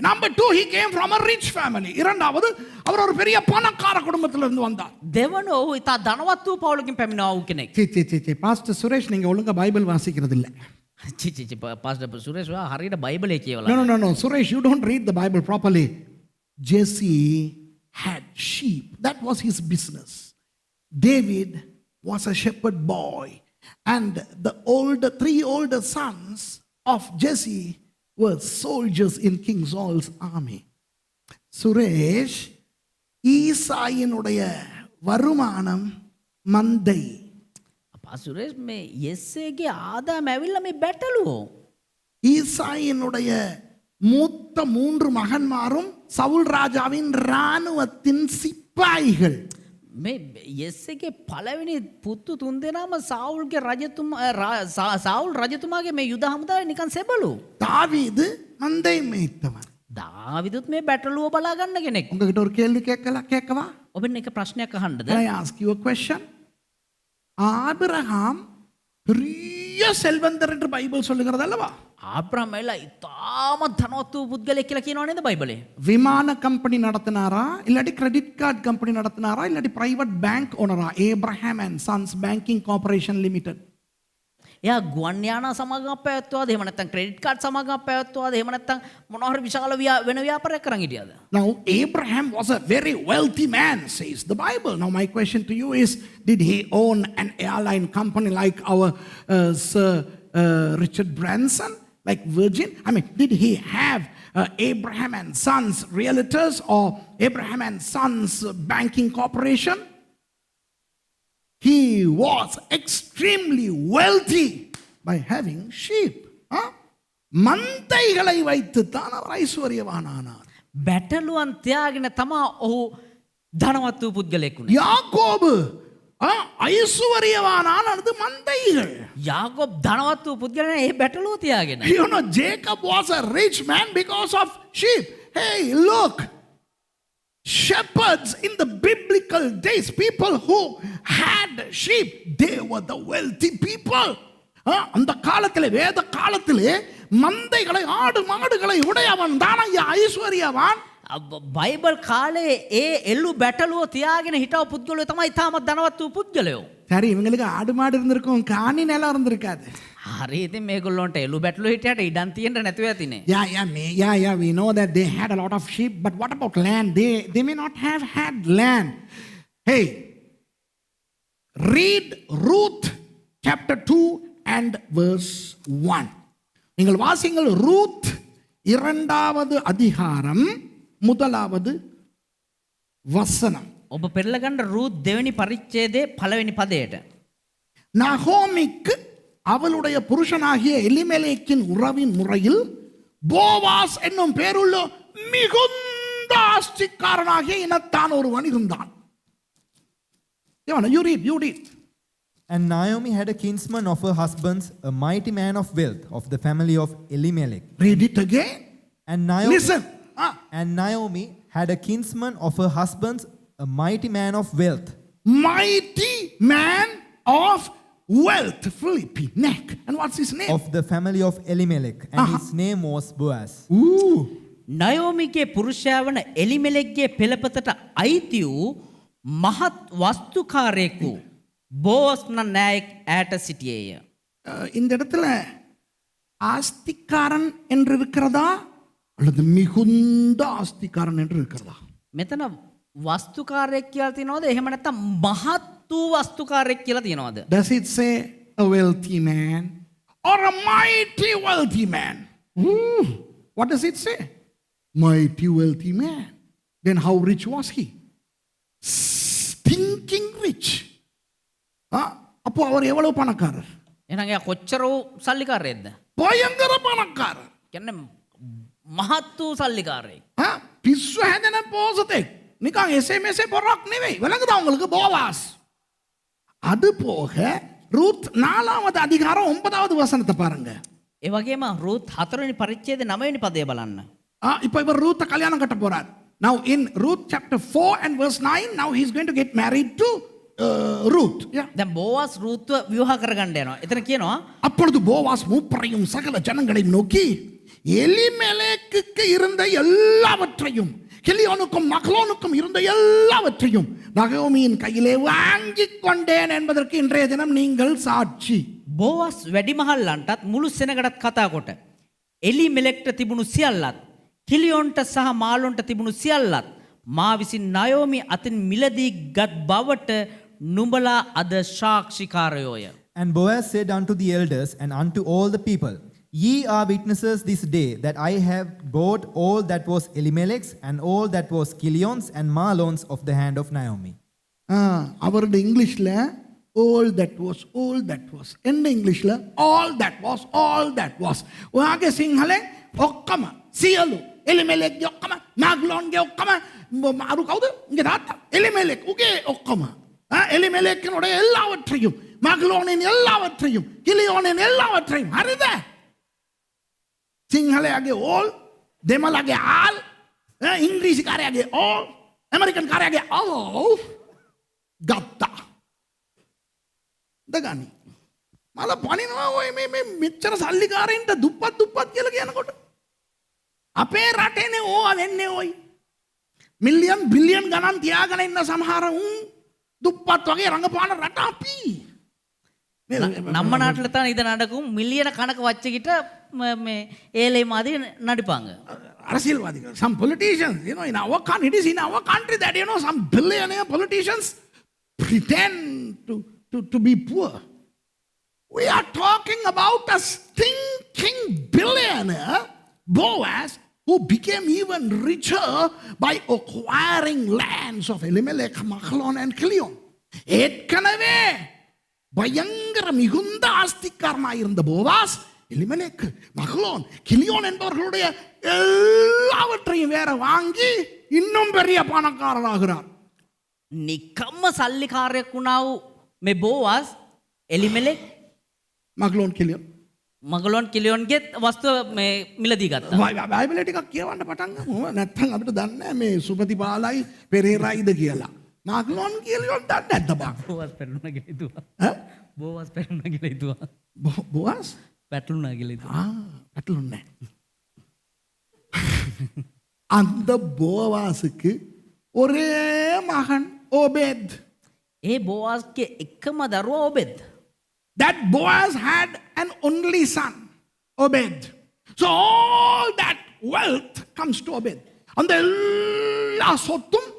Number 2, he came from a rich family. இரண்டாவது அவர் ஒரு பெரிய பணக்கார குடும்பத்துல இருந்து வந்தார். දෙවන ඔහු ඉතා ධනවත් වූ පවුලකින් පැමිණා වූ කෙනෙක්. சே பாஸ்டர் சுரேஷ் நீங்க ஒழுங்கா பைபிள் வாசிக்கிறது இல்ல. පාස්ටර් සුරේෂ් ඔයා හරියට බයිබලේ කියවලා. No. Suresh, you don't read the Bible properly. Jesse had sheep. That was his business. David was a shepherd boy. And the three older sons of Jesse were soldiers in King Saul's army. Suresh, ஈசாயினுடைய வருமானம் மந்தை. අපා සුරේෂ් මේ යෙස්සේගේ ආදායම ඇවිල්ලා මේ බැටළුවෝ. ஈசாயினுடைய மூத்த 3 மகன்மாரும் சவுல் ராஜாவின் இராணுவத்தின் சிப்பாய்கள். මේ යෙස්සේගේ පළවෙනි පුතු තුන්දෙනාම සාවුල්ගේ සාවුල් රජතුමාගේ මේ යුද හමුදාවේ නිකන් සෙබළු. தாவீது மந்தை மேய்த்தவன். දාවිදුත් මේ බැටළුව බලා ගන්න කෙනෙක්. உங்ககிட்ட ஒரு கேள்வி கேட்கவா? ඔබෙන් එක ප්‍රශ්නයක් අහන්නද? Can I ask you a question? Abraham பெரிய செல்வந்தர் என்று பைபிள் சொல்லுகிறது அல்லவா? ආබ්‍රහම් එලා ඉතාමත් ධනවත් වූ පුද්ගලෙක් කියලා කියනවා නේද බයිබලේ? விமான கம்பெனி நடத்தினாரா இல்லாட்டி கிரெடிட் கார்டு கம்பெனி நடத்தினாரா இல்லாட்டி பிரைவேட் பேங்க் ஓனரா? Abraham and sons banking corporation limited. එයා ගුවන් යානා සමාගමක් පැවැත්වුවාද? එහෙම නැත්නම් ක්‍රෙඩිට් කාඩ් සමාගමක් පැවැත්වුවාද? එහෙම නැත්නම් මොනවා හරි විශාල වෙන ව්‍යාපාරයක් කරන් හිටියාද? Now Abraham was a very wealthy man, says the Bible. Now my question to you is, did he own an airline company like our Sir Richard Branson, like Virgin? I mean, did he have Abraham and Sons Realtors or Abraham and Sons Banking Corporation? He was extremely wealthy by having sheep. மந்தைகளை வைத்து தான் அவர் ஐஸ்வர்யவானானார். බැටළුවන් තියාගෙන තමා ඔහු ධනවත් වූ පුද්ගලෙක් වුණේ. யாக்கோபு ஐஸ்வர்யவானானது மந்தைகள். යාකෝබ් ධනවත් වූ පුද්ගලයා ඒ බැටළුව තියාගෙන. You know, Jacob was a rich man because of sheep. Hey, look. Shepherds in the biblical days, people who had sheep, they were the wealthy people. அந்த காலத்திலே, வேத காலத்திலே மந்தைகளை ஆடு மாடுகளை உடையவன் தான் ஐஸ்வர்யவான். බයිබල් කාලේ ඒ එල්ලු බැටළුව තියාගෙන හිටව පුද්ගලයෝ තමයි තාමත් ධනවත් වූ පුද්ගලයෝ. சரி, இவங்களுக்கு ஆடு மாடு இருந்திருக்கும், காணி நிலம் இருந்திருக்காது. හරි, ඉතින් මේගොල්ලොන්ට එළු බැටළුව හිටියට ඉඩම් තියෙන්න නැතුව ඇතිනේ. Yeah, we know that they had a lot of sheep, but what about land? They may not have had land. Hey, read Ruth chapter 2 and verse 1. நீங்கள் வாசிங்கள் ரூத் 2வது அதிகாரம் 1வது வசனம். ඔබ පෙරලා ගන්න රූත් 2වෙනි පරිච්ඡේදයේ 1වෙනි පදයට. நகோமிக்கு அவளுடைய புருஷனாகிய எலிமெலேக்கின் உறவின் முறையில் போவாஸ் என்னும் பேருள்ள மிகுந்த ஆஸ்திக்காரனாகிய இனத்தான் ஒருவன் இருந்தான். You read. And Naomi had a kinsman of her husband's, a mighty man of wealth, of the family of Elimelech. Read it again. And Naomi, listen. And Naomi had a kinsman of her husband's, a mighty man of wealth. Mighty man of wealth. Philippi neck. And what's his name? Of the family of Elimelech. And his name was Boaz. නයෝමිගේ පුරුෂයා වන එලිමෙලෙක්ගේ පෙළපතට අයිති වූ මහත් වස්තුකාරයෙකු බෝස් நாயக் ඇට සිටියේය. இந்த இடத்துல ஆஸ்திக்காரன் என்று இருக்கிறதா அல்லது மிகுந்த ஆஸ்திக்காரன் என்று இருக்கிறதா? මෙතන වස්තුකාරයෙක් කියලා තියෙනවද? එහෙම නැත්නම් මහත් වූ වස්තුකාරයෙක් කියලා තියෙනවද? Does it say a wealthy man or a mighty wealthy man? What does it say? Mighty wealthy man. Then how rich was he? Stinking rich. அப்போ அவர் எவ்வளவு பணக்காரர்? එහෙනම් එයා කොච්චර සල්ලිකාරයෙක්ද? பயங்கர பணக்காரர். කියන්නේ මහත් වූ සල්ලිකාරයෙක්. පිස්සු හැදෙන පෝසතෙක්. නිකන් SMS බොරක් නෙවෙයි. விளங்குதா உங்களுக்கு? போவாஸ். அது போக ரூத் 4வது அதிகாரம் 9வது வசனத்தை பாருங்க. ඒ වගේම රූත් 4වෙනි පරිච්ඡේදයේ 9වෙනි පදය බලන්න. இப்போ இவர் ரூத்தை கல்யாணம் கட்ட போறார். Now in Ruth chapter 4 and verse 9, now he's going to get married to Ruth. දැන් බෝවාස් රූත්ව විවාහ කරගන්න යනවා. එතන කියනවා அப்பொழுது போவாஸ் மூப்பரையும் சகல ஜனங்களையும் நோக்கி, எலிமெலேக்குக்கு இருந்த எல்லாவற்றையும் கிலியோனுக்கும் மக்லோனுக்கும் இருந்த எல்லாவற்றையும் நகோமியின் கையிலே வாங்கி கொண்டேன் என்பதற்கு இன்றைய தினம் நீங்கள் சாட்சி. බෝවස් වැඩිමහල්ලන්ටත් මුළු සෙනගටත් කතා කොට එලි මෙලෙක්ට තිබුණු සියල්ලත් කිලියොන්ට සහ මාලොන්ට තිබුණු සියල්ලත් මා විසින් නයෝමි අතින් මිලදී ගත් බවට නුඹලා අද සාක්ෂිකාරයෝය. And Boaz said unto the elders and unto all the people, Ye are witnesses this day that I have bought all that was Elimelech's and all that was Kilion's and Mahlon's of the hand of Naomi. அவருடைய இங்கிலீஷ்ல all that was என்ன இங்கிலீஷ்ல all that was ඔයාගේ සිංහලෙන් ඔක්කොම සියලු එලිමෙලෙක්ගේ ඔක්කොම මාග්ලෝන්ගේ ඔක්කොම අරු කවුද ඉங்கே තාත්තා එලිමෙලෙක් උගේ ඔක්කොම එලිමෙලෙක්නோட எல்லாவற்றையும் மாக்லோனின் எல்லாவற்றையும் கிலியோனின் எல்லாவற்றையும் හරිද සිංහලයාගේ all දෙමළගේ all ඉංග්‍රීසි කාරයාගේ all ඇමරිකන් කාරයාගේ all ගත්තා දගනි මල පනිනවා ඔය මේ මෙච්චර සල්ලිකාරයින්ට දුප්පත් කියලා කියනකොට අපේ රටේනේ ඕවා වෙන්නේ ඔයි මිලියන් බිලියන් ගණන් තියාගෙන ඉන්න සමහර උන් දුප්පත් වගේ රංගපාන රට අපි நம்ம நாட்டில் தான் இது நடக்கும் மில்லியன கணக்கு வச்சுக்கிட்ட ஏழை மாதிரி நடிப்பாங்க அரசியல்வாதிகள் some politicians in our country it is in our country that some billionaire politicians pretend to be poor. We are talking about a stinking billionaire Boaz who became even richer by acquiring lands of Elimelech, Machlon and Kilion. ஏற்கனவே பயங்கர மிகுந்த ஆஸ்திக்காரனாக இருந்த Boaz Elimelech Mahlon Chilion என்பவர்களுடைய எல்லாவற்றையும் வேற வாங்கி இன்னும் பெரிய பணக்காரனாகிறார். නිකම්ම සල්ලිකාරයෙක් වුණා වූ මේ බෝවාස් එලිමෙලෙක් මග්ලෝන් කිලියොන් මගලොන් කිලියොන්ගේ වස්තුව මේ මිලදී ගත්තා. බයිබලෙ ටිකක් කියවන්න පටන් ගමු. නැත්නම් අපිට දන්නේ නැහැ මේ සුපතිපාලයි පෙරේරායිද කියලා. මග්ලෝන් කිලියොන් දන්නේ නැද්ද බං? බෝවාස් පැටලුණා කියලා හිතුවා. බෝවාස් පැටලුණා කියලා හිතුවා. බෝවාස් පැටලුණා කියලා හිතුවා. පැටලුන්නේ அந்த போவாஸுக்கு ஒரே மகன் ஓபேத். ඒ බෝවාස්ගේ එකම දරුවා ඔබෙද්. That Boaz had an only son, Obed. So all that wealth comes to Obed. And the எல்லா சொத்தும்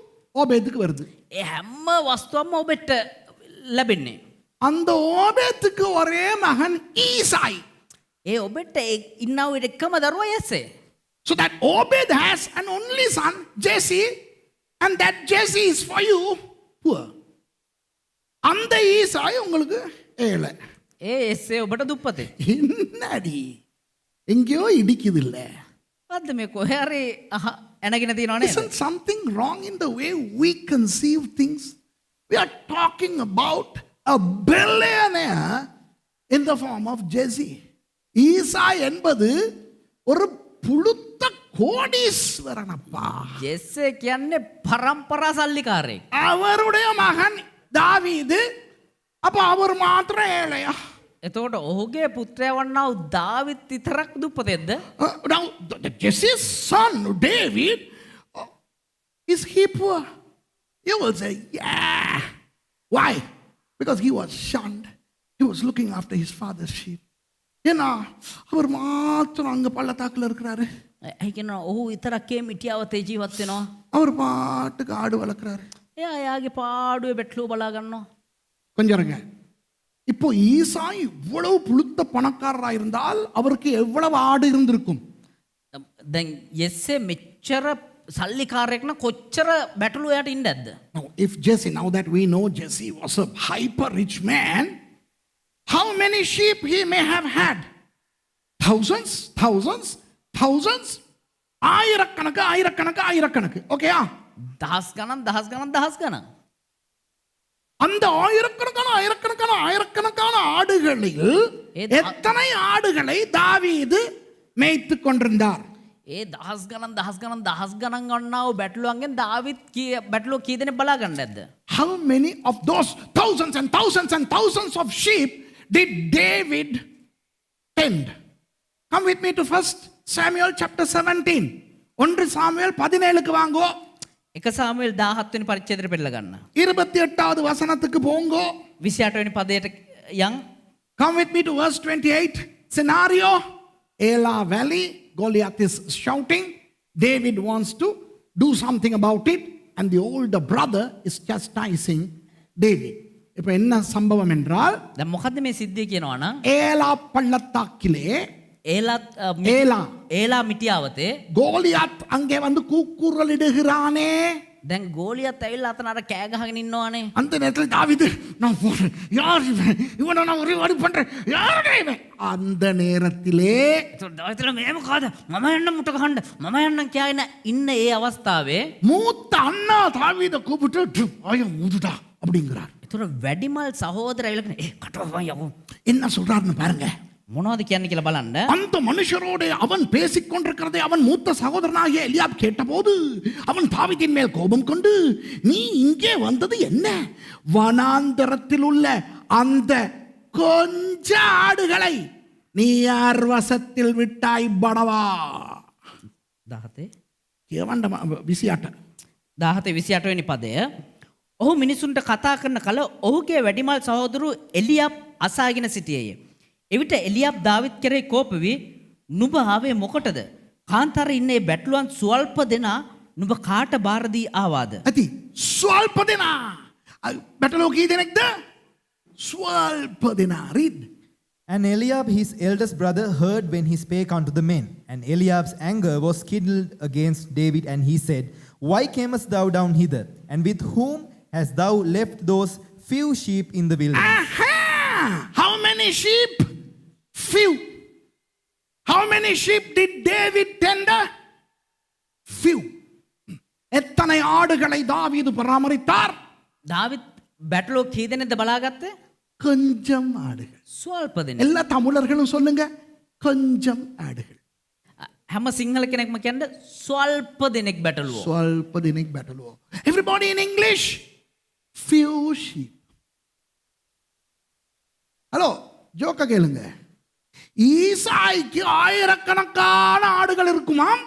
ஓபேதுக்கு வருது. ඒ හැම වස්තුවක්ම ඔබෙට ලැබෙන්නේ. அந்த ஓபேத்துக்கு ஒரே மகன் ஈசாய். ඒ ඔබෙට ඉන්නව එකම දරුවා යැසේ. So that Obed has an only son, Jesse, and that Jesse is for you poor. அந்த ஈசாய் உங்களுக்கு ஏழை. ඒ එස්සේ ඔබට දුප්පතේ. என்னடி எங்கேயோ இடிக்குது இல்ல. අද මේ කොහේ හරි එනගෙන තියනවා නේද? Isn't something wrong in the way we conceive things? We are talking about a billionaire in the form of Jesse. ஈசாய் என்பது ஒரு புழுத்த கோடீஸ்வரனப்பா. ජෙස්සේ කියන්නේ පරම්පරා සල්ලිකාරයෙක්. அவருடைய மகன் தாவீது. அப்ப அவர் மாத்திரம் ஏழையா? එතකොට ඔහුගේ පුත්‍රයා වන්නා වූ දාවිත් විතරක් දුප්පතෙක්ද? Now Jesse's son David, is he poor? You will say, yeah. Why? Because he was shunned. He was looking after his father's sheep. ஏன்னா அவர் மாத்திரம் அங்க பள்ளத்தாக்குல இருக்கிறாரு. ඒ කියනවා ඔහු විතරක්ේ මිටියාවතේ ජීවත් වෙනවා. அவர் பாட்டுக்கு ஆடு வளர்க்குறாரு. එයා එයාගේ පාඩුවේ බැටළුව බලා ගන්නවා. கொஞ்சம் இருங்க. இப்போ ஈசாய் இவ்வளவு புழுத்த பணக்காரரா இருந்தால் அவருக்கு எவ்வளவு ஆடு இருந்திருக்கும்? දැන් යෙස්සේ මෙච්චර සල්ලිකාරයෙක් නම් කොච්චර බැටළුව එයාට ඉන්න ඇද්ද? Now if Jesse, now that we know Jesse was a hyper rich man, how many sheep he may have had? Thousands. ஆயிரக்கணக்கு. ஓகேயா? දහස් ගණන්. அந்த ஆயிரக்கணக்கான ஆடுகளில் எத்தனை ஆடுகளை தாவீது மேய்த்து கொண்டிருந்தார்? ඒ දහස් ගණන් ගන්නාව බැටළුවන්ගෙන් දාවිත් බැටළුව කී දෙනෙක් බලා ගන්න ඇද්ද? How many of those thousands of sheep did David tend? Come with me to 1 Samuel chapter 17. 1 Samuel 17க்கு வாங்கோ. එක සාමුවෙල් 17 වෙනි පරිච්ඡේදයට පෙරලා ගන්න. 28வது வசனத்துக்கு போங்கோ. 28 වෙනි පදයට යන්. Come with me to verse 28. Scenario, Elah Valley, Goliath is shouting. David wants to do something about it, and the older brother is chastising David. இப்போ என்ன சம்பவம் என்றால், දැන් මොකද්ද මේ සිද්ධිය කියනවා නම් ஏலா பள்ளத்தாக்கிலே ඒලා මිටියාවතේ கோலியாத் அங்கே வந்து கூக்குரலிடுகிறானே. දැන් ගෝලියත් ඇවිල්ලා අතන අර කෑ ගහගෙන ඉන්නවානේ. அந்த நேரத்தில் தாவீது, நான் போறேன், யார் இவன், இவனை நான் ஒரு வழி பண்றேன், யாரே இவன். அந்த நேரத்திலே දාවිතල මේ මොකද මම යන්න මුට ගහන්න මම යන්න කියන ඉන්න ඒ අවස්ථාවේ மூத்த அண்ணா தாவீதை கூப்பிட்டு ஆயம் ஊதுடா அப்படிங்கிறார். ඒතර වැඩිමල් සහෝදර ඇවිල්ලා ඒ කටවම් යකෝ என்ன சொல்றாருன்னு பாருங்க. මොනවද කියන්නේ කියලා බලන්න. அந்த மனுஷரோடு அவன் பேசிக் கொண்டிருக்கிறதை அவன் மூத்த சகோதரனாகிய எலியாப் கேட்டபோது அவன் தாவீதின் மேல் கோபம் கொண்டு, நீ இங்கே வந்தது என்ன? வனாந்தரத்தில் உள்ள அந்த கொஞ்ச ஆடுகளை நீ யார் வசத்தில் விட்டாய் படவா? 17 கேவண்ட விசியாட்ட 28 වෙනි පදය. ඔහු මිනිසුන්ට කතා කරන කල ඔහුගේ වැඩිමල් සහෝදරු එලියාබ් අසාගෙන සිටියේය. එවිට එලියාබ් දාවිත් කෙරෙහි කෝප වී, නුඹ ආවේ මොකටද? කාන්තාරේ ඉන්න ඒ බැටළුවන් ස්වල්ප දෙනා නුඹ කාට බාර දී ආවාද? ඇති ස්වල්ප දෙනා. බැටළුවෝ කී දෙනෙක්ද? ස්වල්ප දෙනා. read. And Eliab his eldest brother heard when he spake unto the men. And Eliab's anger was kindled against David, and he said, Why camest thou down hither? And with whom hast thou left those few sheep in the wilderness? Aha! How many sheep? Few. How many sheep did David tender? Few. எத்தனை ஆடுகளை தாவீது பராமரித்தார்? දාවිත් බැටළුවෝ කී දෙනෙක්ද බලාගත්තේ? கொஞ்சம் ஆடுகள். ස්වල්ප දෙනෙක්. எல்லா தமிழர்களும் சொல்லுங்க, கொஞ்சம் ஆடுகள். හැම සිංහල කෙනෙක්ම කියන්නේ ස්වල්ප දෙනෙක් බැටළුවෝ. ஸ்வல்ப தினைக் பேட்டலுவோ. Everybody in English, few sheep. Hello, ஜோக்க கேளுங்க. ஈசாய்க்கு ஆயிரக்கணக்கான ஆடுகள் இருக்குமாம்.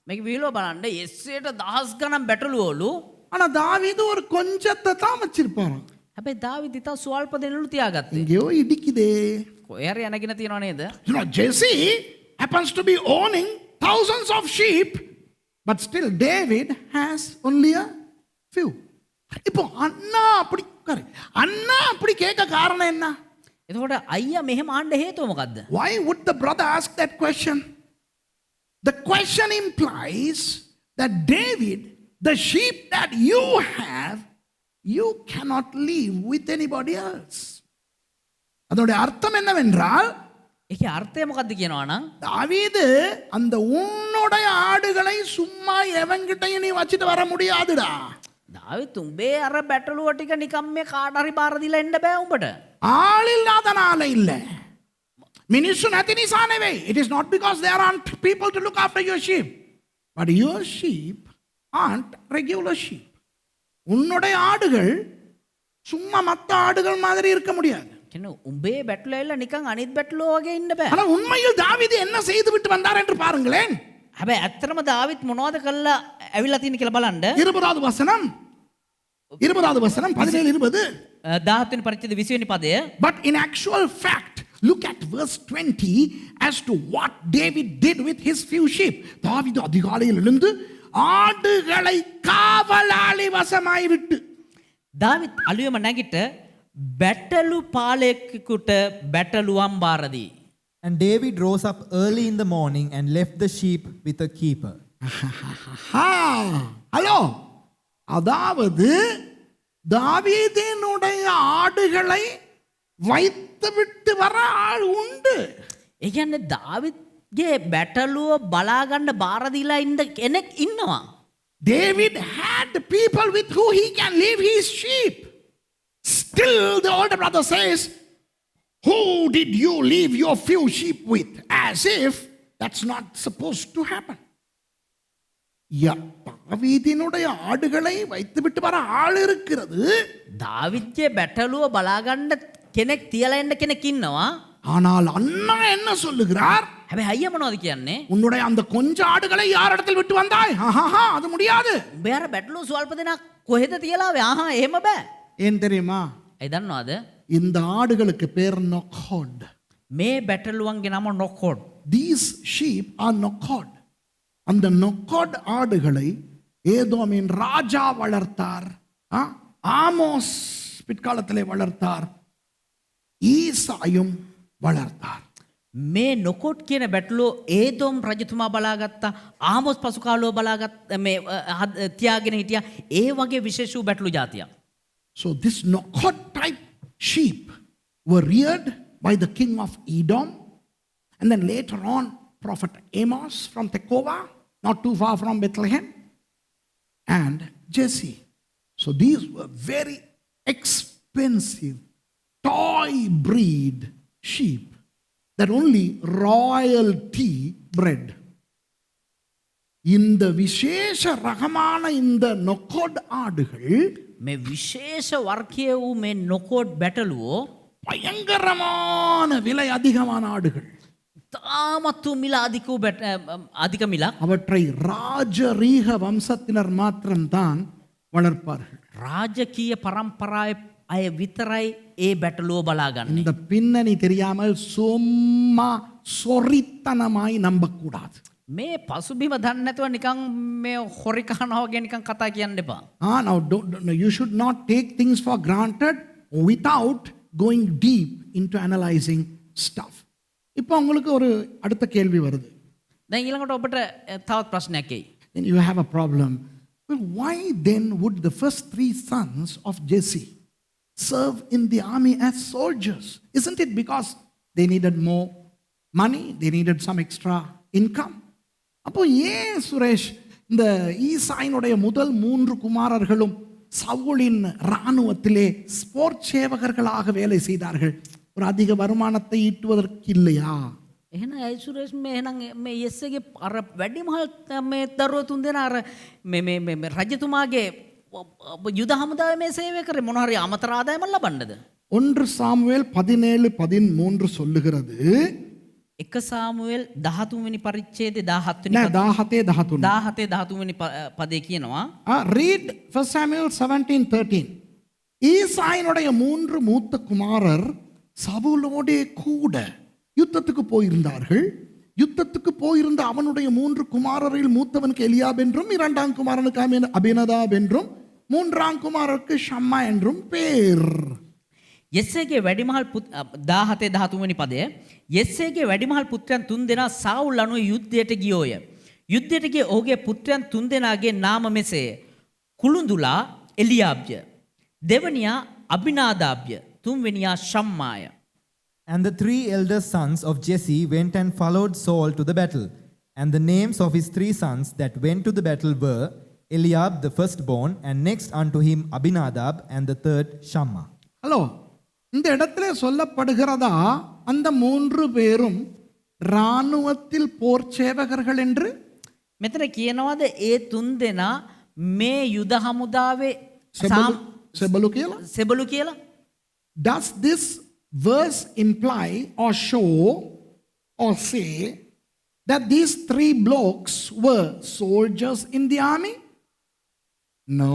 මේක විහිළුව බලන්න. එස්සේට දහස් ගණන් බැටළුවෝලු. ஆனா தாவீது ஒரு கொஞ்சத்தை தான் வச்சிருப்பாராம். හැබැයි දාවිත් ඉතා ස්වල්ප දෙනෙලු තියාගත්තේ. எங்கேயோ இடிக்குதே. කොහේ හරි යනගෙන තියනවා නේද? You know, Jesse happens to be owning thousands of sheep, but still David has only a few. இப்போ அண்ணா அப்படி கேட்க காரணம் என்ன? එතකොට අයියා මෙහෙම ආන්න හේතුව මොකද්ද? Why would the brother ask that question? The question implies that David, the sheep that you have, you cannot leave with anybody else. அதோட அர்த்தம் என்னவென்றால், ඒකේ අර්ථය මොකද්ද කියනවා නම් தாவீது அந்த உன்னுடைய ஆடுகளை சும்மா எவங்கிட்டையும் நீ வச்சிட்டு வர முடியாதுடா. දාවිත් උඹේ අර බැටළුව ටික නිකම් මේ කාට හරි බාර දීලා එන්න බෑ උඹට. ஆள் இல்லாதனால இல்ல, මිනිස්සු නැති නිසා නෙවෙයි. It is not because there aren't people to look after your sheep, but your sheep aren't regular sheep. உன்னுடைய ஆடுகள் சும்மா மற்ற ஆடுகள் மாதிரி இருக்க முடியாது. කියන්නේ උඹේ බැටළුව ඇවිල්ලා නිකන් අනිත් බැටළුව වගේ ඉන්න බෑ. ஆனா உண்மையில் தாவீது என்ன செய்து விட்டு வந்தார் என்று பாருங்களேன். හැබැයි ඇත්තටම දාවිත් මොනවද කළා ඇවිල්ලා තියෙන කියලා බලන්න. 20வது வசனம் 17:20. 17 වෙනි පරිච්ඡේද 20 වෙනි පදය. But in actual fact, look at verse 20 as to what David did with his few sheep. தாவீது அதிகாலையில் எழுந்து ஆடுகளை காவலாளி வசமாய் விட்டு. දාවිත් අලුයම නැගිට බැටළු පාලකෙකුට බැටළුවම් බාර දී. And David rose up early in the morning and left the sheep with a keeper. Hello, அதாவது தாவீதினுடைய ஆடுகளை வைத்து விட்டு வர ஆள் உண்டு. ඒ කියන්නේ දාවිත්ගේ බැටළුව බලා ගන්න බාර දීලා ඉන්න කෙනෙක් ඉන්නවා. David had people with who he can leave his sheep. Still the older brother says, who did you leave your few sheep with? As if that's not supposed to happen. தாவீதினுடைய ஆடுகளை வைத்து விட்டு வர ஆள் இருக்கிறது. දාවිත්ගේ බැටළුව බලා ගන්න කෙනෙක් තියලා එන්න කෙනෙක් ඉන්නවා. ஆனால் அண்ணா என்ன சொல்லுகிறார்? හැබැයි අයියා මොනවද කියන්නේ? உன்னுடைய அந்த கொஞ்ச ஆடுகளை யாரிடத்தில் விட்டு வந்தாய்? ஆஹா, அது முடியாது. උඹ අර බැටළු ස්වල්ප දෙනා කොහෙද තියලා ආවේ? ආහා එහෙම බෑ. ஏன் தெரியுமா? ඒ දන්නවද? இந்த ஆடுகளுக்கு பேர் நொக்கோட். මේ බැටළුවන්ගේ නම නොකොඩ්. These sheep are நொக்கோட். அந்த நொக்கோட் ஆடுகளை ஏதோமின் ராஜா வளர்த்தார். ஆமோஸ் பிற்காலத்திலே வளர்த்தார். ஈசாயும் வளர்த்தார். මේ නොකොඩ් කියන බැටළුව ඒදොම් රජතුමා බලාගත්තා. ආමොස් පසු කාලෝ බලාගත් මේ තියාගෙන හිටියා. ඒ වගේ විශේෂ වූ බැටළු జాතියක්. So this Nokot type sheep were reared by the king of Edom, and then later on prophet Amos from Tekoa, not too far from Bethlehem, and Jesse. So these were very expensive toy breed sheep that only royalty bred. இந்த விசேஷ ரகமான இந்த நொக்கோட் ஆடுகள் මේ විශේෂ වර්ගයේ වූ මේ නොකොඩ් බැටළුවෝ பயங்கரமான விலை அதிகமான ஆடுகள். තාමත් වූ මිල අධික මිලක්. அவற்றை ராஜரீக வம்சத்தினர் மாத்திரம்தான் வளர்ப்பார்கள். රාජකීය පරම්පරාවේ අය විතරයි ඒ බැටළුව බලාගන්නේ. இந்த பின்னணி தெரியாமல் சும்மா சொரித்தனமாய் நம்பக்கூடாது. මේ පසුබිම දන්නේ නැතුව නිකන් මේ හොරි කනවා වගේ නිකන් කතා කියන්න එපා. Now you should not take things for granted without going deep into analyzing stuff. இப்போ உங்களுக்கு ஒரு அடுத்த கேள்வி வருது. දැන් ඊළඟට ඔබට තවත් ප්‍රශ්නයක් එයි. Then you have a problem. Well, why then would the first 3 sons of Jesse serve in the army as soldiers? Isn't it because they needed more money? They needed some extra income? அப்போ ஏன் சுரேஷ் இந்த ஈசாயினுடைய முதல் 3 குமாரர்களும் சவுலின் இராணுவத்திலே sport சேவகர்களாக வேலை செய்தார்கள்? ஒரு அதிக வருமானத்தை ஈட்டுவதற்கு இல்லையா? එහෙනම් ඇයි සුරේෂ් මේ එහෙනම් මේ යෙස්සගේ අර වැඩිමහල් මේ දරුවෝ තුන් දෙනා අර මේ රජතුමාගේ යුද හමුදාවේ මේ සේවය කරේ මොන හරි අමතර ආදායමක් ලබන්නද? 1 சாமுவேல் 17:13 சொல்லுகிறது. 1 සාමුවෙල් 13 වෙනි පරිච්ඡේදයේ 17 නෑ වෙනි 17 13 වෙනි පදේ කියනවා. read 1 Samuel 17:13. ஈசாயினுடைய 3 மூத்த குமாரர் சவுலோடே கூட யுத்தத்துக்கு போயிருந்தார்கள். யுத்தத்துக்கு போயிருந்த அவனுடைய 3 குமாரரில் மூத்தவனுக்கு எலியாப் என்றும் 2ஆம் குமாரனுக்கு அபினதாப் என்றும் 3ஆம் குமாரருக்கு ஷம்மா என்றும் பேர். යෙස්සේගේ වැඩිමහල් 17 13 වෙනි පදය. යෙස්සේගේ වැඩිමහල් පුත්‍රයන් 3 දෙනා සාවුල් අනුව යුද්ධයට ගියෝය. යුද්ධයට ගිය ඔහුගේ පුත්‍රයන් 3 දෙනාගේ නාම මෙසේය. කුළුඳුලා එලියාබ්ය, දෙවනියා අබිනාදාබ්ය, තුන්වෙනියා ෂම්මාය. And the 3 eldest sons of Jesse went and followed Saul to the battle. And the names of his 3 sons that went to the battle were Eliab the firstborn, and next unto him Abinadab, and the third Shammah. Hello, இந்த இடத்துல சொல்லப்படுகிறதா அந்த 3 பேரும் இராணுவத்தில் போர் சேவகர்கள் என்று? මෙතන කියනවාද ඒ 3 දෙනා මේ යුද හමුදාවේ செபலு කියලා? සෙබළු කියලා? Does this verse imply or show or say that these 3 blokes were soldiers in the army? No.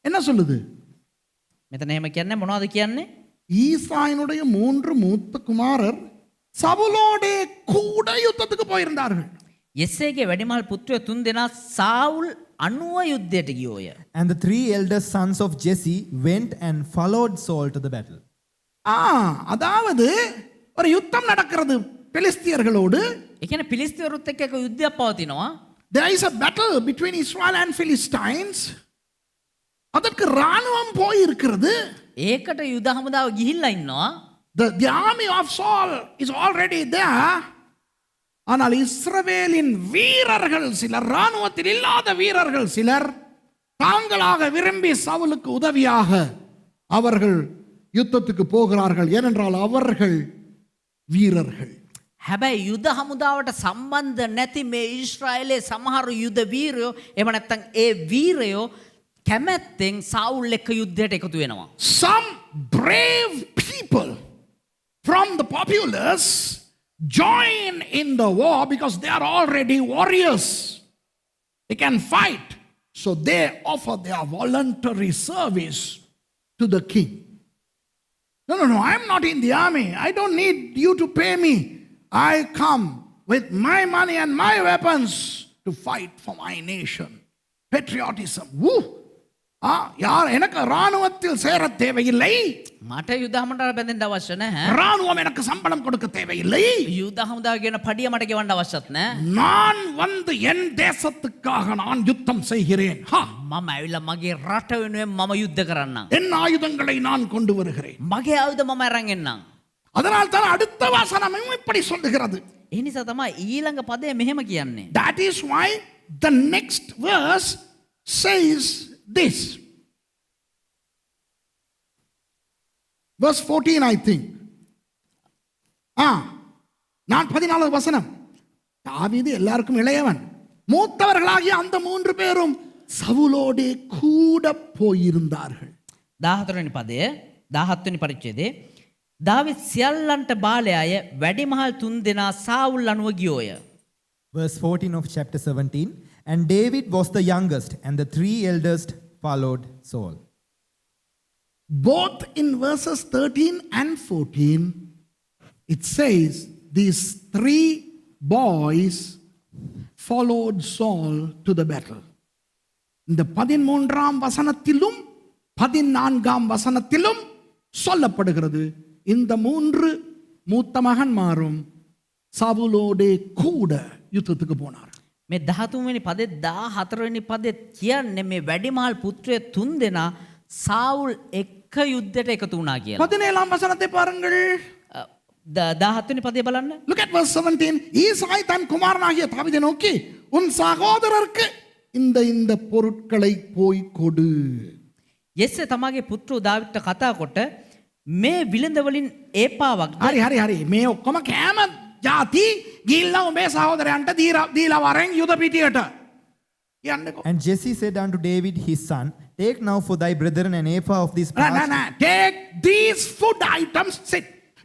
என்ன சொல்லுது? මෙතන එහෙම කියන්නේ මොනවද කියන්නේ? ஈசாயினுடைய 3 மூத்த குமாரர் சவுலோடே கூட யுத்தத்துக்கு போயிருந்தார்கள். යෙස්සේගේ වැඩිමහල් පුත්‍රයෝ 3 දෙනා සාවුල් අනුව යුද්ධයට ගියෝය. And the 3 eldest sons of Jesse went and followed Saul to the battle. அதாவது ஒரு யுத்தம் நடக்கிறது பெலிஸ்தியர்களோடு. ඒ කියන්නේ පිලිස්තිවරුත් එක්ක එක යුද්ධයක් පවතිනවා. There is a battle between Israel and Philistines. அதற்கு ராணுவம் போய் இருக்கிறது. ඒකට යුද හමුදාව ගිහිල්ලා ඉන්නවා. The army of Saul is already there. ஆனால் இஸ்ரவேலின் வீரர்கள் சிலர், ராணுவத்தில் இல்லாத வீரர்கள் சிலர் தாங்களாக விரும்பி சவுலுக்கு உதவியாக அவர்கள் யுத்தத்துக்கு போகிறார்கள். ஏனென்றால் அவர்கள் வீரர்கள். හැබැයි යුද හමුදාවට සම්බන්ධ නැති මේ ඊශ්‍රායලයේ සමහර යුද වීරයෝ එහෙම නැත්නම් ඒ වීරයෝ කැමැත්තෙන් සාවුල් එක්ක යුද්ධයට එකතු වෙනවා. Some brave people from the populace join in the war because they are already warriors. They can fight. So they offer their voluntary service to the king. No, I'm not in the army. I don't need you to pay me. I come with my money and my weapons to fight for my nation. Patriotism. Woo! யார் எனக்கு ராணுவத்தில் சேர தேவையில்லை. මට යුද හමුදාවට බැඳෙන්න අවශ්‍ය නැහැ. ராணுவம் எனக்கு சம்பளம் கொடுக்க தேவையில்லை. යුද හමුදාව කියන පඩිය මට ගෙවන්න අවශ්‍යත් නැහැ. நான் வந்து என் தேசத்துக்காக நான் யுத்தம் செய்கிறேன். මම ඇවිල්ලා මගේ රට වෙනුවෙන් මම යුද්ධ කරන්නම්. என் ஆயுதங்களை நான் கொண்டு வருகிறேன். මගේ ආයුධ මම අරන් එන්නම්. அதனால் தான் அடுத்த வசனமும் இப்படி சொல்லுகிறது. ඒ නිසා තමයි ඊළඟ පදය මෙහෙම කියන්නේ. That is why the next verse says this. Verse 14, I think. நான் 14 வசனம். தாவீது எல்லாருக்கும் இளையவன். மூத்தவர்களாகிய அந்த 3 பேரும் சவுலோடே கூட போயிருந்தார்கள். 14 වෙනි පදය 17 වෙනි පරිච්ඡේදයේ දාවිද් සියල්ලන්ට බාලයාය වැඩිමහල් 3 දෙනා සාවුල් අනුව ගියෝය. Verse 14 of chapter 17. And David was the youngest, and the 3 eldest followed Saul. Both in verses 13 and 14, it says these 3 boys followed Saul to the battle. இந்த 13ஆம் வசனத்திலும் 14ஆம் வசனத்திலும் சொல்லப்படுகிறது இந்த 3 மூத்த மகன்மாரும் சவுலோடே கூட யுத்தத்துக்கு போனார். මේ 13 වෙනි පදේ 14 වෙනි පදේ කියන්නේ මේ වැඩිමහල් පුත්‍රය 3 දෙනා සාවුල් එක්ක යුද්ධයට එකතු වුණා කියලා. 17ஆம் வசனத்தை பாருங்கள். 17 වෙනි පදේ බලන්න. Look at verse 17. ஈசாய் தன் குமாரனாகிய தாவீதை நோக்கி உன் சகோதரருக்கு இந்த பொருட்களை போய் கொடு. යෙස්සේ තමගේ පුත්‍රෝ දාවිද්ට කතා කොට මේ විලඳ වලින් ඒපාවක් හරි මේ ඔක්කොම කෑම ජාති ගිල්ලා උඹේ සහෝදරයන්ට දීලා වරෙන් යුද පිටියට යන්නකෝ. And Jesse said unto David his son, Take now for thy brethren an ephah of this Take these food items, sit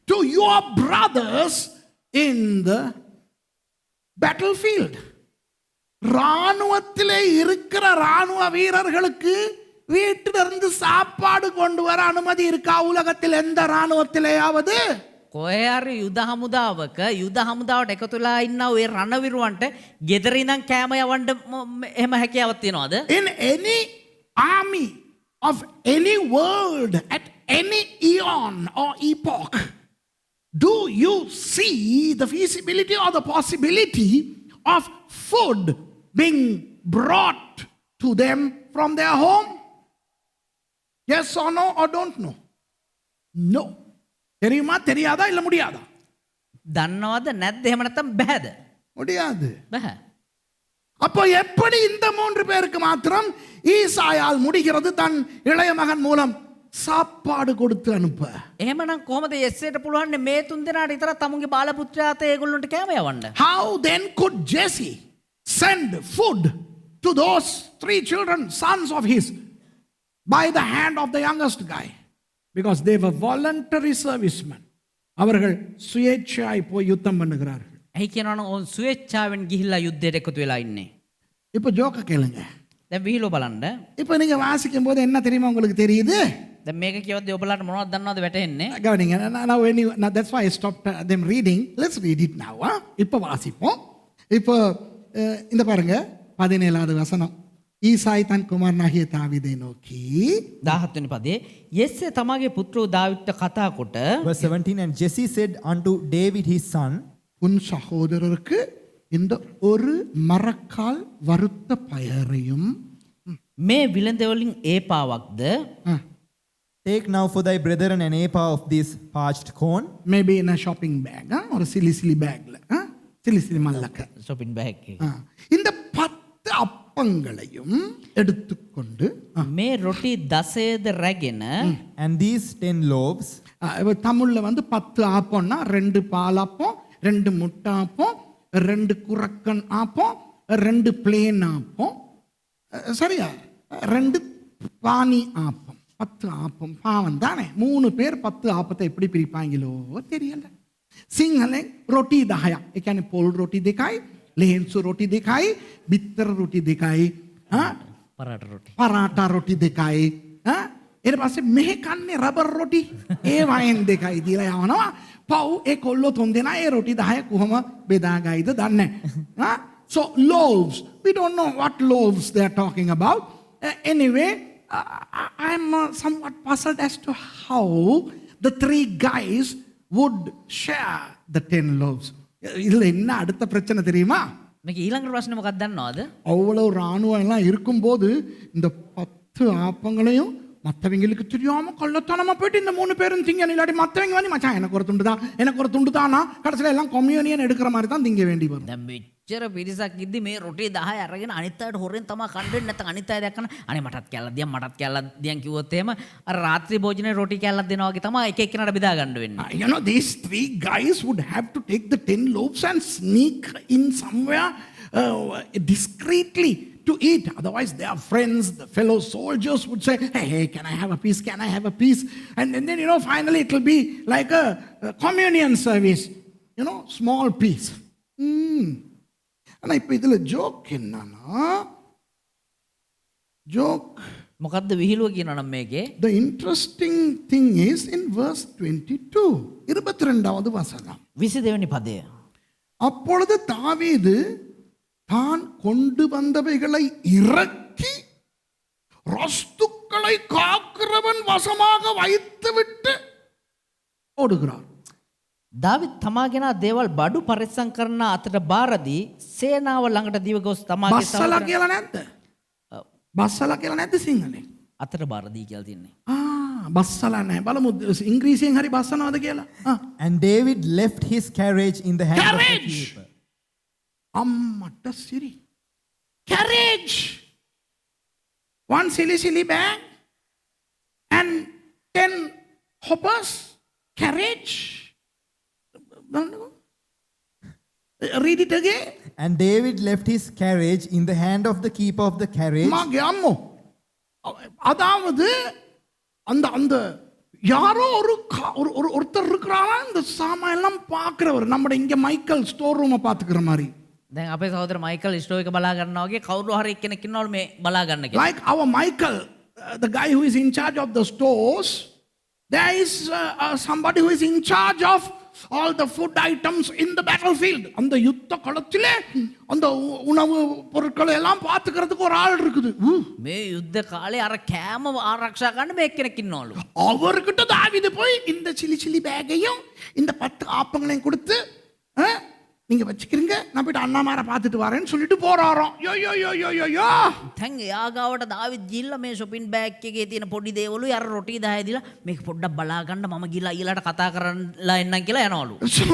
to your brothers in the battlefield. ராணுவத்திலே இருக்கிற ராணுவ வீரர்களுக்கு வீட்டிலிருந்து சாப்பாடு கொண்டு வர அனுமதி இருக்கா உலகத்தில் எந்த ராணுவத்திலேயாவது? කොහේ හරි යුද හමුදාවක යුද හමුදාවට එකතු වෙලා ඉන්න ඔය රණවිරුවන්ට ගෙදර ඉඳන් කෑම යවන්න එහෙම හැකියාවක් තියනවද? In any army of any world at any eon or epoch, do you see the feasibility or the possibility of food being brought to them from their home? Yes or no, or don't know? No. தெரியுமா தெரியாதா இல்ல முடியாதா? දන්නවද නැද්ද එහෙම නැත්නම් බෑද? முடியாது. බෑ. அப்போ எப்படி இந்த 3 பேருக்கு மாத்திரம் ஈசாயால் முடிகிறது தன் இளைய மகன் மூலம் சாப்பாடு கொடுத்து அனுப்ப? එහෙමනම් කොහමද යෙස්සේට පුළුවන් මේ 3 දෙනාට විතර තමුන්ගේ බාල පුත්‍රයාට ඒගොල්ලන්ට කෑම යවන්න? How then could Jesse send food to those 3 children, sons of his, by the hand of the youngest guy? Because they were voluntary servicemen. அவர்கள் சுயேட்சாய் போய் யுத்தம் பண்ணுகிறார்கள். ඇයි කියනවනම් ඔවුන් ස්වේච්ඡාවෙන් ගිහිල්ලා යුද්ධයට එකතු වෙලා ඉන්නේ. இப்போ ஜோக்க கேளுங்க. දැන් විහිළු බලන්න. இப்போ நீங்க வாசிக்கும் போது என்ன தெரியுமா உங்களுக்கு தெரியுது? දැන් මේක කියවද්දී ඔබලාට මොනවද දන්නවද වැටහෙන්නේ? கவனிங்க. Now that's why I stopped them reading. Let's read it now. இப்போ வாசிப்போம். இப்போ இந்த பாருங்க 17வது வசனம். ඊසායි තන් කුමාරනාහිය තාවිදේ නෝකී 17 වෙනි පදේ යෙස්සේ තමගේ පුත්‍රෝ දාවිද්ට කතා කොට Verse 17. And Jesse said unto David his son, உன் சகோதரருக்கு இந்த ஒரு மரக்கால் வறுத்த பயரையும் මේ විලඳ වලින් ඒපාවක්ද Take now for thy brethren an ephah of this parched corn. maybe in a shopping bag ஒரு சிலி பேக்ல சிலி மல்லக்க shopping bag එකේ இந்த 10 அப்பங்களையும் எடுத்துக்கொண்டு මේ රොටි 10ද රැගෙන And these 10 loaves, தமிழ்ல வந்து 10 ஆப்பம்னா 2 பால் ஆப்பம் 2 முட்டை ஆப்பம் 2 குரக்கன் ஆப்பம் 2 பிளேன் ஆப்பம் சரியா 2 பானி ஆப்பம் 10 ஆப்பம் பாவம் தானே 3 பேர் 10 ආපத்தை எப்படி පිරිපාංගිලෝ தெரியல සිංහලෙන් රොටි 10ක් ඒ කියන්නේ පොල් රොටි 2යි ලේන්සු රොටි 2යි බිත්තර රොටි 2යි පරාටා රොටි 2යි ඊට පස්සේ මෙහෙ කන්නේ රබර් රොටි ඒ වයින් 2යි දීලා යවනවා පව් ඒ කොල්ලෝ 3 දෙනා ඒ රොටි 10 කොහොම බෙදා ගයිද දන්නේ නැහැ so loaves we don't know what loaves they are talking about anyway I'm somewhat puzzled as to how the 3 guys would share the 10 loaves. இதுல என்ன அடுத்த பிரச்சனை தெரியுமா? මේක ඊළඟ ප්‍රශ්නේ මොකක්ද දන්නවද? அவ்வளவு ராணுவம் எல்லாம் இருக்கும்போது இந்த 10 ஆப்பங்களையும் மற்றவங்களுக்கு தெரியாம கள்ளத்தனமா போயிட்டு இந்த 3 பேரும் திங்க இல்லாட்டி மற்றவங்க வந்து மச்சான் எனக்கு ஒரு துண்டு தானா கடைசியில் எல்லாம் கொம்யூனியன் எடுக்கிற மாதிரி தான் திங்க வேண்டி வரும். දැන් මෙච්චර පිරිසක් ඉද්දි මේ රොටි 10 අරගෙන අනිත් අයට හොරෙන් තමයි කණ්ඩෙන්නේ නැත්නම් අනිත් අය දැක්කම අනේ මටත් කැල්ලක් දියන් කිව්වොත් එහෙම අර රාත්‍රී භෝජනේ රොටි කැල්ලක් දෙනවා වගේ තමයි එක එක්කෙනාට බෙදා ගන්න වෙන්නේ. You know these 3 guys would have to take the 10 loaves and sneak in somewhere discreetly to eat. Otherwise their friends, the fellow soldiers would say, hey, can I have a piece? And then, you know, finally it will be like a communion service. You know, small piece. ஆனால் இப்போ இதில் joke என்னன்னா මොකද්ද විහිළුව කියනවා නම් මේකේ the interesting thing is in verse 22 22வது வசனம் 22 වෙනි පදය அப்பொழுது தாவீது தான் கொண்டு வந்தவைகளை இறக்கி ரஸ்துக்களை காக்கிறவன் வசமாக வைத்துவிட்டு ஓடுகிறார். දාවිත් තමාගෙන දේවල් බඩු පරිස්සම් කරන අතට බාරදී සේනාව ළඟට දිව ගොස් තමාගේ බස්සලා කියලා නැද්ද? බස්සලා කියලා නැද්ද සිංහලෙන්? අතට බාරදී කියලා තියන්නේ. බස්සලා නැහැ. බලමු ඉංග්‍රීසියෙන් හරි බස්සනවද කියලා. And David left his carriage in the hand of the keeper. අම්මට සිරි. Carriage. One silly bag and 10 hoppers. Carriage. Read it again. And David left his carriage in the hand of the keeper of the carriage. மாගේ அம்மோ அதாவது அந்த அந்த யாரோ ஒருத்தர் இருக்கிறாரா இந்த சாமான் எல்லாம் பார்க்கிறவர் நம்ம இங்க மைக்கேல் ஸ்டோர் ரூமை பார்த்துக்கிற மாதிரி. දැන් අපේ සහෝදර මයිකල් ස්ටෝ එක බලා ගන්නවා වගේ කවුරු හරි එක්කෙනෙක් ඉන්නවලු මේ බලා ගන්න කියලා. Like our Michael, the guy who is in charge of the stores, there is somebody who is in charge of all the food items in the battlefield. அந்த யுத்த களத்திலே அந்த உணவு பொருட்களை எல்லாம் பார்த்துக்கிறதுக்கு ஒரு ஆள் இருக்குது. මේ යුද්ධ කාලේ අර කෑම ආරක්ෂා කරන්න මේ එක්කෙනෙක් ඉන්නවලු. அவர்கிட்ட தாவீது போய் இந்த சிலி பேக்கையும் இந்த 10 ஆப்பங்களையும் கொடுத்து நீங்க வச்சுக்கிறீங்க நான் போயிட்டு அண்ணாமாரை பார்த்துட்டு வரேன்னு சொல்லிட்டு போறாராம். யோ දැන් එයා ගාවට දාවිත් ගිහිල්ලා මේ shopping bag එකේ තියෙන පොඩි දේවලු අර රොටි 10 දීලා මේක පොඩ්ඩක් බලා ගන්න මම ගිහලා ඊළාට කතා කරලා එන්නම් කියලා යනවලු. So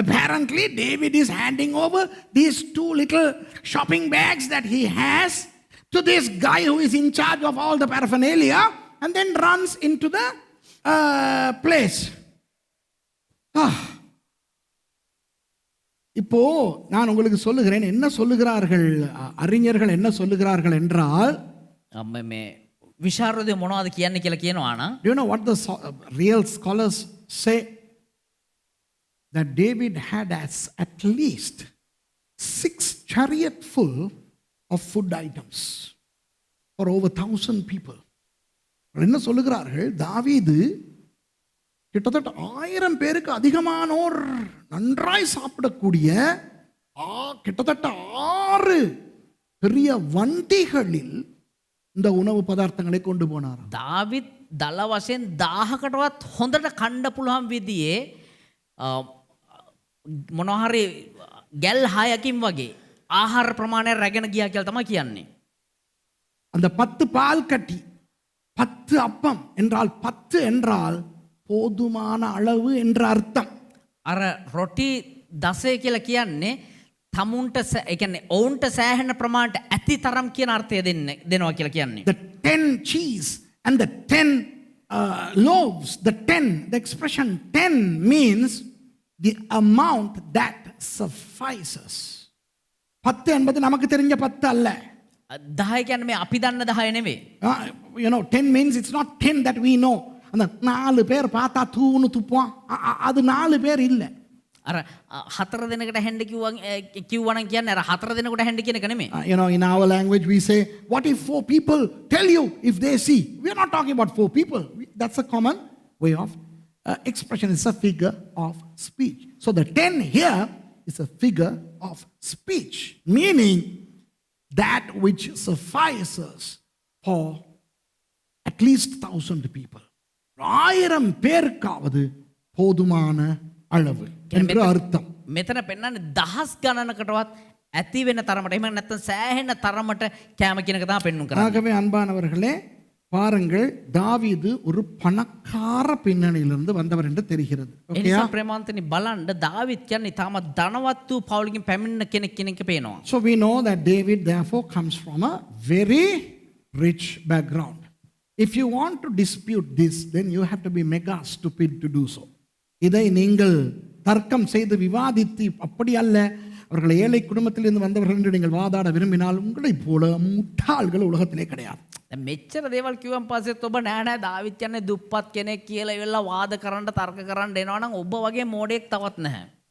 apparently David is handing over these 2 little shopping bags that he has to this guy who is in charge of all the paraphernalia and then runs into the place. இப்போ நான் உங்களுக்கு சொல்லுகிறேன் என்ன சொல்லுகிறார்கள் அறிஞர்கள் என்ன சொல்லுகிறார்கள் என்றால் අම්ම මේ විශාරදය මොනවද කියන්නේ කියලා කියනවා නම් do you know what the real scholars say that David had at least 6 chariot full of food items for over 1,000 people. என்ன சொல்லுகிறார்கள் தாவீது கிட்டத்தட்ட 1000 பேருக்கு அதிகமானோர் நன்றாய் சாப்பிடக்கூடிய கிட்டத்தட்ட 6 பெரிய வண்டிகளில் இந்த உணவு பதார்த்தங்களை கொண்டு போனார். දාවිත් දල වශයෙන් 1000කටවත් හොඳට කන්න පුළුවන් විදිහේ මොනවා හරි ගැල් 6කින් වගේ ආහාර ප්‍රමාණය රැගෙන ගියා කියලා තමයි කියන්නේ. அந்த 10 பால் கட்டி 10 அப்பம் என்றால் 10 என்றால் போதுமான அளவு என்ற அர்த்தம். අර රොටි 10 කියලා කියන්නේ තමුන්ට ඒ කියන්නේ ඔවුන්ට සෑහෙන ප්‍රමාණයට ඇති තරම් කියන අර්ථය දෙනවා කියලා කියන්නේ. The 10 cheese and the 10 loaves, the expression 10 means the amount that suffices. 10 என்பது நமக்கு தெரிஞ்ச 10 அல்ல. 10 කියන්නේ මේ අපි දන්න 10 නෙවෙයි. 10 means it's not 10 that we know. அந்த 4 பேர் பார்த்தா தூணு துப்பான் அது 4 பேர் இல்லை. අර 4 දෙනෙකුට හැන්ඩ කිව්වනම් කියන්නේ අර 4 දෙනෙකුට හැන්ඩ කියන එක නෙමෙයි. In our language we say, what if 4 people tell you if they see? We are not talking about 4 people. That's a common way of expression. It's a figure of speech. So the 10 here is a figure of speech, meaning that which suffices for at least 1,000 people. 1000 பேருக்காவது போதுமான அளவு என்று அர்த்தம். මෙතන පෙන්නන්නේ දහස් ගණනකටවත් ඇති වෙන තරමට එහෙම නැත්නම් සෑහෙන තරමට කැම කියන එක තමයි පෙන්වන්න කරන්නේ. ஆகவே அன்பானவர்களே பாருங்கள், தாவீது ஒரு பணக்கார பின்னணியிலிருந்து வந்தவர் என்று தெரிகிறது. එනිසා ප්‍රේමාන්තනි බලන්න දාවිත් කියන්නේ තාම ධනවත් වූ පවුලකින් පැමිණෙන කෙනෙක් කියන එක පේනවා. So we know that David therefore comes from a very rich background. If you want to dispute this, then you have to be mega stupid to do so. இதை நீங்கள் தர்க்கம் செய்து விவாதித்து அப்படி அல்ல அவர்கள் ஏழை குடும்பத்திலிருந்து வந்தவர்கள் என்று நீங்கள் வாதாட விரும்பினால் உங்களைப் போல முட்டாள்கள் உலகத்திலே கிடையாது. මෙච්චර දේවල් කිව්වන් පස්සෙත් ඔබ නෑ නෑ දාවිත් කියන්නේ දුප්පත් කෙනෙක් කියලා ඉවලා වාද කරන්න තර්ක කරන්න එනවා නම් ඔබ වගේ මෝඩයෙක් තවත් නැහැ.